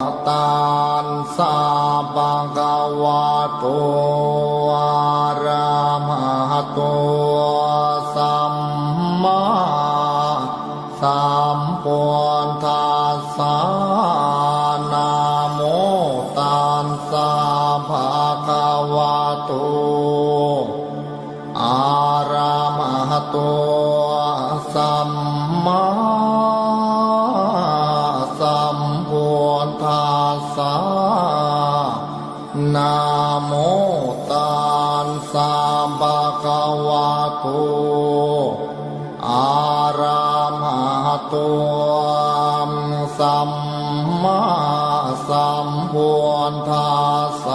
ตานสาปังกวะโตอะระหะโตสัมมาสัมพุทธัสสะนะโมตัสสะภะคะวะโตอะระหะโตสัมมาสัมพุทธัสสะนะโมตัสสะภะคะวะโตอะระหะโตสัมมาสัมพุทธัสสะ